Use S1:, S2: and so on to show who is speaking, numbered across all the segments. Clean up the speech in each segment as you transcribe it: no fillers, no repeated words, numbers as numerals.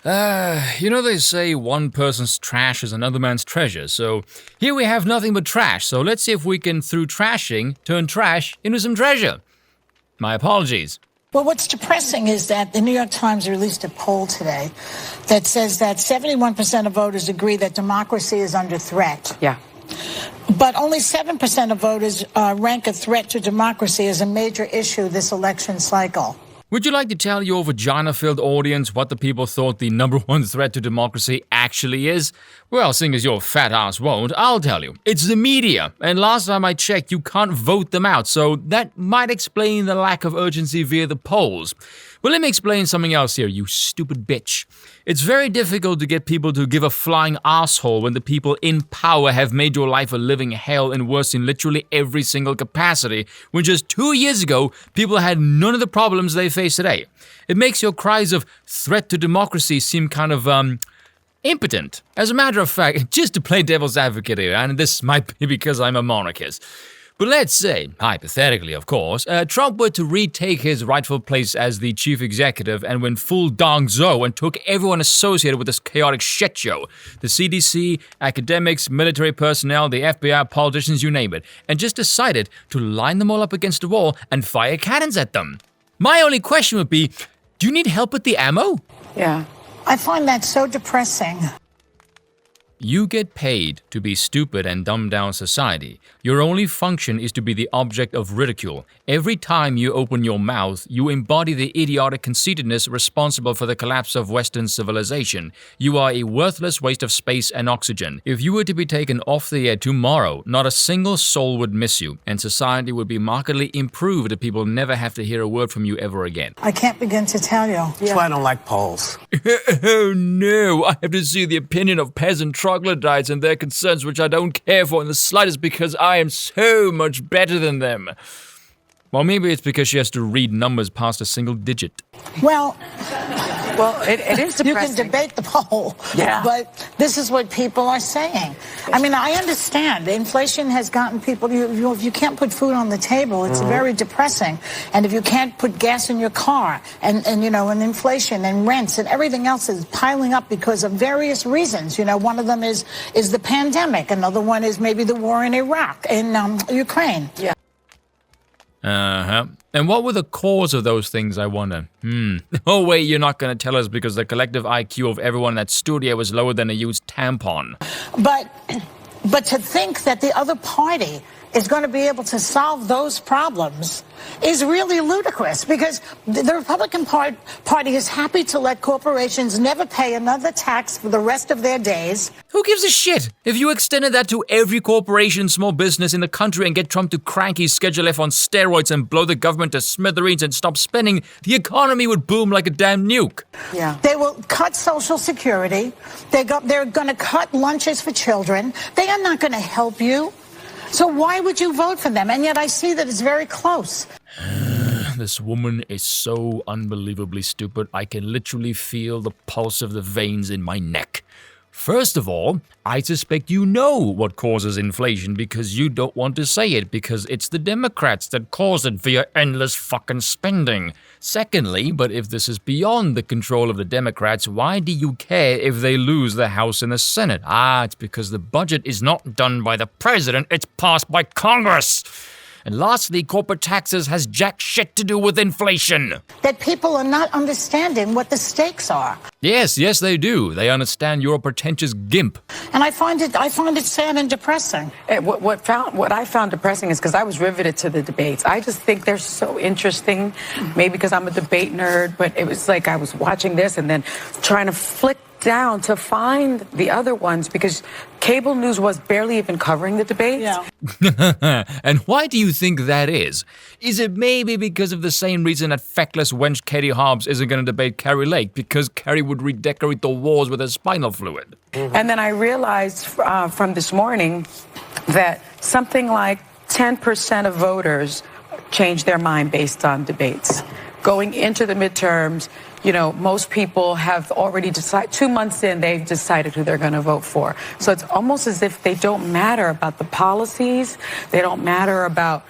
S1: They say one person's trash is another man's treasure, so here we have nothing but trash, so let's see if we can, through trashing, turn trash into some treasure. My apologies.
S2: Well, what's depressing is that the New York Times released a poll today that says that 71% of voters agree that democracy is under threat.
S3: Yeah.
S2: But only 7% of voters rank a threat to democracy as a major issue this election cycle.
S1: Would you like to tell your vagina-filled audience what the people thought the number one threat to democracy actually is? Well, seeing as your fat ass won't, I'll tell you. It's the media, and last time I checked, you can't vote them out, so that might explain the lack of urgency via the polls. But let me explain something else here, you stupid bitch. It's very difficult to get people to give a flying asshole when the people in power have made your life a living hell and worse in literally every single capacity, when just 2 years ago, people had none of the problems they face today. It makes your cries of threat to democracy seem kind of, impotent. As a matter of fact, just to play devil's advocate here, and this might be because I'm a monarchist, but let's say, hypothetically of course, Trump were to retake his rightful place as the chief executive and went full dong-zo and took everyone associated with this chaotic shit show. The CDC, academics, military personnel, the FBI, politicians, you name it, and just decided to line them all up against the wall and fire cannons at them. My only question would be, do you need help with the ammo?
S3: Yeah.
S2: I find that so depressing.
S1: You get paid to be stupid and dumb down society. Your only function is to be the object of ridicule. Every time you open your mouth, you embody the idiotic conceitedness responsible for the collapse of Western civilization. You are a worthless waste of space and oxygen. If you were to be taken off the air tomorrow, not a single soul would miss you, and society would be markedly improved if people never have to hear a word from you ever again.
S2: I can't begin to tell you.
S4: That's why I don't like polls.
S1: Oh no, I have to see the opinion of peasant troglodytes and their concerns, which I don't care for in the slightest because I am so much better than them. Well, maybe it's because she has to read numbers past a single digit.
S2: Well,
S3: it is depressing.
S2: you can debate the poll,
S3: Yeah.
S2: but this is what people are saying. I mean, I understand. Inflation has gotten people, if you can't put food on the table, it's very depressing. And if you can't put gas in your car, and inflation and rents and everything else is piling up because of various reasons. One of them is the pandemic. Another one is maybe the war in Iraq, in Ukraine.
S3: Yeah.
S1: Uh-huh. And what were the cause of those things, I wonder? Oh wait, you're not going to tell us because the collective IQ of everyone in that studio was lower than a used tampon.
S2: But to think that the other party is going to be able to solve those problems is really ludicrous, because the Republican Party is happy to let corporations never pay another tax for the rest of their days.
S1: Who gives a shit? If you extended that to every corporation and small business in the country and get Trump to crank his Schedule F on steroids and blow the government to smithereens and stop spending, the economy would boom like a damn nuke.
S3: Yeah.
S2: They will cut Social Security. They're going to cut lunches for children. They are not going to help you. So why would you vote for them? And yet I see that it's very close.
S1: This woman is so unbelievably stupid, I can literally feel the pulse of the veins in my neck. First of all, I suspect you know what causes inflation because you don't want to say it because it's the Democrats that cause it via endless fucking spending. Secondly, but if this is beyond the control of the Democrats, why do you care if they lose the House and the Senate? It's because the budget is not done by the president, it's passed by Congress. And lastly, corporate taxes has jack shit to do with inflation.
S2: That people are not understanding what the stakes are.
S1: Yes, they do. They understand you're a pretentious gimp.
S2: And I find it sad and depressing.
S3: What I found depressing is because I was riveted to the debates. I just think they're so interesting, maybe because I'm a debate nerd, but it was like I was watching this and then trying to flick down to find the other ones because cable news was barely even covering the debates.
S1: Yeah. And why do you think that is? Is it maybe because of the same reason that feckless wench Katie Hobbs isn't going to debate Carrie Lake? Because Carrie would redecorate the walls with her spinal fluid.
S3: Mm-hmm. And then I realized from this morning that something like 10% of voters changed their mind based on debates. Going into the midterms, you know, most people have already decided, 2 months in, they've decided who they're going to vote for. So it's almost as if they don't matter about the policies. They don't matter about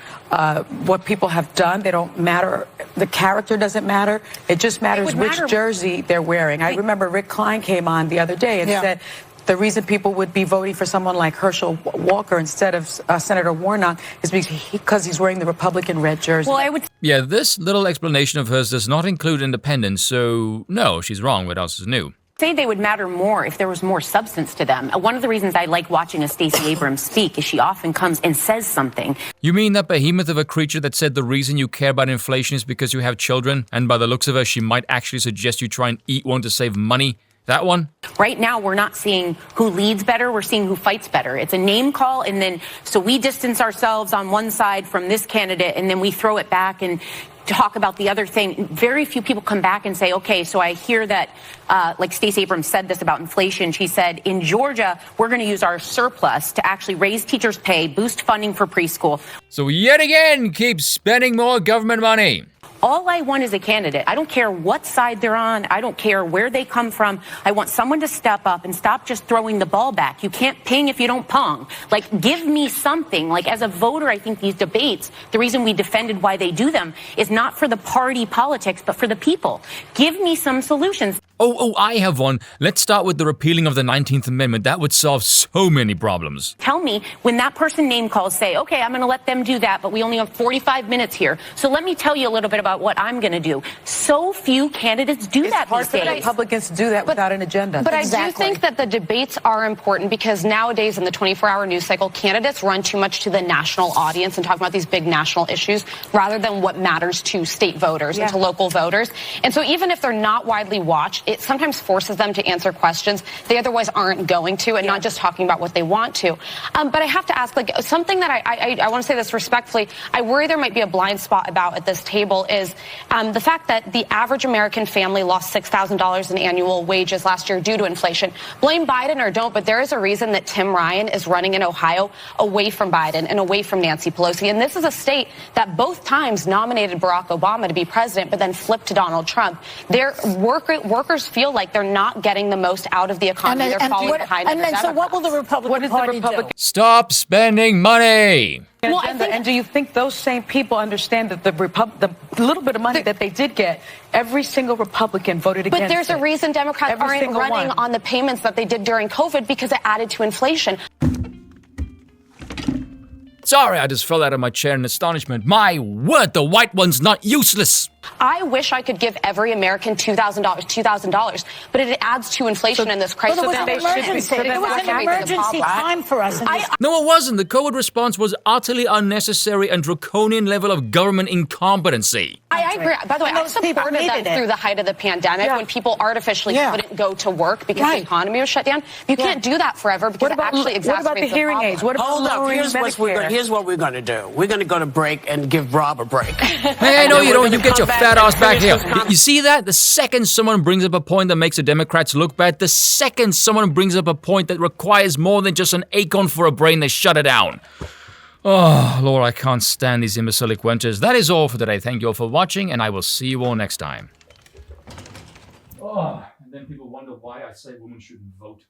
S3: what people have done. They don't matter. The character doesn't matter. It just matters which jersey they're wearing. I remember Rick Klein came on the other day and said, the reason people would be voting for someone like Herschel Walker instead of Senator Warnock is because he's wearing the Republican red jersey.
S4: Well,
S1: Yeah, this little explanation of hers does not include independence, so no, she's wrong. What else is new?
S4: Say they would matter more if there was more substance to them. One of the reasons I like watching a Stacey Abrams speak is she often comes and says something.
S1: You mean that behemoth of a creature that said the reason you care about inflation is because you have children, and by the looks of her, she might actually suggest you try and eat one to save money? That one?
S4: Right now, we're not seeing who leads better. We're seeing who fights better. It's a name call, and then so we distance ourselves on one side from this candidate, and then we throw it back and talk about the other thing. Very few people come back and say, okay, so I hear that, like Stacey Abrams said this about inflation. She said, in Georgia, we're going to use our surplus to actually raise teachers' pay, boost funding for preschool.
S1: So yet again, keep spending more government money.
S4: All I want is a candidate. I don't care what side they're on. I don't care where they come from. I want someone to step up and stop just throwing the ball back. You can't ping if you don't pong. Like, give me something. Like, as a voter, I think these debates, the reason we defended why they do them is not for the party politics, but for the people. Give me some solutions.
S1: Oh, I have one. Let's start with the repealing of the 19th Amendment. That would solve so many problems.
S4: Tell me when that person name calls, say, okay, I'm going to let them do that, but we only have 45 minutes here. So let me tell you a little bit about what I'm going to do. So few candidates do that these days.
S3: Republicans to do that without an agenda.
S5: But I do think that the debates are important because nowadays in the 24-hour news cycle, candidates run too much to the national audience and talk about these big national issues rather than what matters to state voters and to local voters. And so even if they're not widely watched, it sometimes forces them to answer questions they otherwise aren't going to, and not just talking about what they want to. But I have to ask, like, something that I want to say this respectfully, I worry there might be a blind spot about at this table is the fact that the average American family lost $6,000 in annual wages last year due to inflation. Blame Biden or don't, but there is a reason that Tim Ryan is running in Ohio away from Biden and away from Nancy Pelosi. And this is a state that both times nominated Barack Obama to be president, but then flipped to Donald Trump. Their workers feel like they're not getting the most out of the economy. They're falling behind.
S2: And then, so what will the Republican Party do?
S1: Stop spending money.
S3: Well, and do you think those same people understand that the little bit of money that they did get, every single Republican voted against it?
S5: But there's a reason Democrats aren't running on the payments that they did during COVID because it added to inflation.
S1: Sorry, I just fell out of my chair in astonishment. My word, the white one's not useless.
S5: I wish I could give every American $2,000, but it adds to inflation in this crisis.
S2: Well, it was an emergency. It was an emergency time for us.
S1: No, it wasn't. The COVID response was utterly unnecessary and draconian level of government incompetency.
S5: I agree. By the way, I supported that through the height of the pandemic when people artificially couldn't go to work because the economy was shut down. You can't do that forever because it actually exacerbates
S3: what about the hearing aids? What about
S6: Hold up. Here's what we're going to do. We're going to go to break and give Rob a break.
S1: Hey, no, you don't. You get your fat ass back here. You see that? The second someone brings up a point that makes the Democrats look bad, the second someone brings up a point that requires more than just an acorn for a brain, they shut it down. Oh, Lord, I can't stand these imbecilic winters. That is all for today. Thank you all for watching, and I will see you all next time. Oh, and then people wonder why I say women shouldn't vote.